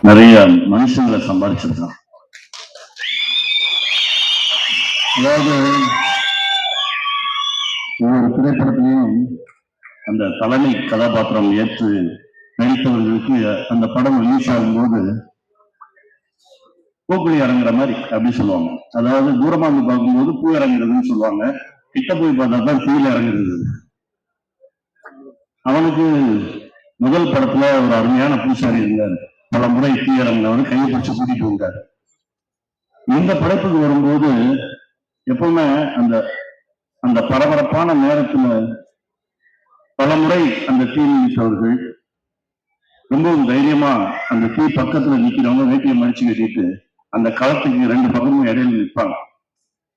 நிறைய மனுஷங்களை சம்பாதிச்சிருக்கான். அதாவது ஒவ்வொரு திரைப்படத்திலையும் அந்த தலைமை கதாபாத்திரம் ஏற்று நடித்தவர்களுக்கு அந்த படம் ரிலீஸ் ஆகும்போது பூக்குழி இறங்குற மாதிரி அப்படி சொல்லுவாங்க. அதாவது தூரமா இருந்து பார்க்கும்போது பூ இறங்குறதுன்னு சொல்லுவாங்க, கிட்ட போய் பார்த்தா தான் தீயில இறங்குறது. அவனுக்கு முதல் படத்துல ஒரு அருமையான பூசாரி இருந்தார், பல முறை தீ இறங்கினவரு கையை பிடிச்சு கூட்டிட்டு வந்தார். இந்த படைப்புக்கு வரும்போது எப்பவுமே அந்த அந்த பரபரப்பான நேரத்துல பல முறை அந்த தீ நினைச்சவர்கள் ரொம்பவும் தைரியமா அந்த தீ பக்கத்துல நிக்கிறவங்க வேட்டியை மடிச்சு கட்டிட்டு அந்த களத்துக்கு ரெண்டு பக்கமும் இடையில நிற்பாங்க.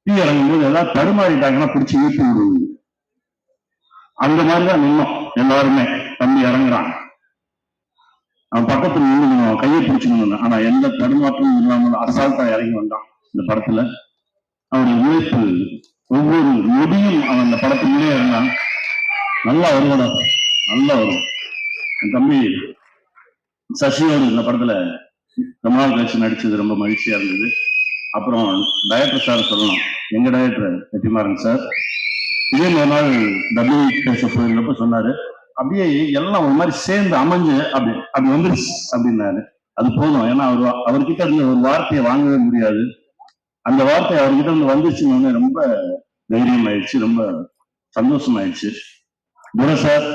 தீ இறங்கும் போது எல்லாம் தடுமாறிட்டாங்கன்னா பிடிச்சி ஈர்த்து விடுவது. அந்த மாதிரிதான் நின்னோம் எல்லாருமே. தம்பி இறங்குறான், அவன் பக்கத்துல நின்று கையை பிடிச்சுக்கணும். ஆனா எந்த தடுமாற்றமும் இல்லாமல் அசால்ட்டா இறங்கி வந்தான். இந்த படத்துல அவருடைய உழைப்பு ஒவ்வொரு நொடியும் அவன் அந்த படத்துக்குள்ளே இருந்தான். நல்லா வருவாடா, நல்லா வரும். என் தம்பி சசியோடு இந்த படத்துல ரொம்ப நாள் கழிச்சு நடிச்சது ரொம்ப மகிழ்ச்சியா இருந்தது. அப்புறம் டைரக்டர் சார் சொல்லணும், எங்க டைரக்டர் வெற்றிமாறன் சார் இதே ஒரு நாள் டபிள்யூ பேச போயிருந்தப்ப சொன்னாரு, அப்படியே எல்லாம் ஒரு மாதிரி சேர்ந்து அமைஞ்சு அப்படி வந்துருச்சு அப்படின்னாரு. அது போதும், ஏன்னா அவர்கிட்ட இருந்து ஒரு வார்த்தையை வாங்கவே முடியாது. அந்த வார்த்தை அவர்கிட்ட இருந்து வந்துச்சுன்னு ரொம்ப தைரியம் ஆயிடுச்சு, ரொம்ப சந்தோஷம் ஆயிடுச்சு. குண சார்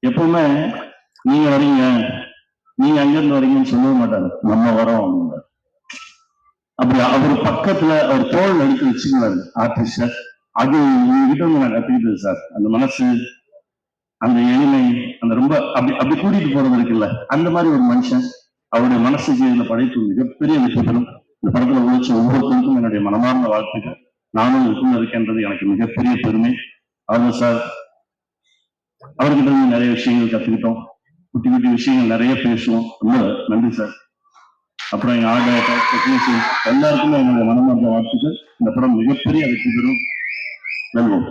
எப்பவுமே நீங்க வரீங்க, நீங்க அங்கிருந்து வரீங்கன்னு சொல்லவே மாட்டாரு, நம்ம வரோம் அப்படின்னாரு. அப்படி அவர் பக்கத்துல அவர் தோல் எடுத்து வச்சுக்குவாரு ஆர்டிஸ்ட. அது உங்ககிட்ட வந்து நான் கத்துக்கிட்டது சார். அந்த மனசு, அந்த எளிமை, அந்த ரொம்ப அப்படி அப்படி கூட்டிட்டு போறது இருக்குல்ல, அந்த மாதிரி ஒரு மனுஷன். அவருடைய மனசுக்கு இந்த படைப்பு மிகப்பெரிய வெற்றி பெறும். இந்த படத்துல உழைச்ச ஒவ்வொருத்தருக்கும் என்னுடைய மனமார்ந்த வாழ்த்துக்கள். நானும் இதுக்குள்ள இருக்கேன்றது எனக்கு மிகப்பெரிய பெருமை. ஆமா சார், அவர்கிட்ட இருந்து நிறைய விஷயங்கள் கத்துக்கிட்டோம். குட்டி குட்டி விஷயங்கள் நிறைய பேசுவோம். ரொம்ப நன்றி சார். அப்புறம் எங்க டெக்னீஷியன் எல்லாருக்குமே என்னுடைய மனமார்ந்த வாழ்த்துக்கள். இந்த படம் மிகப்பெரிய வெற்றி பெறும். நல்வோம்.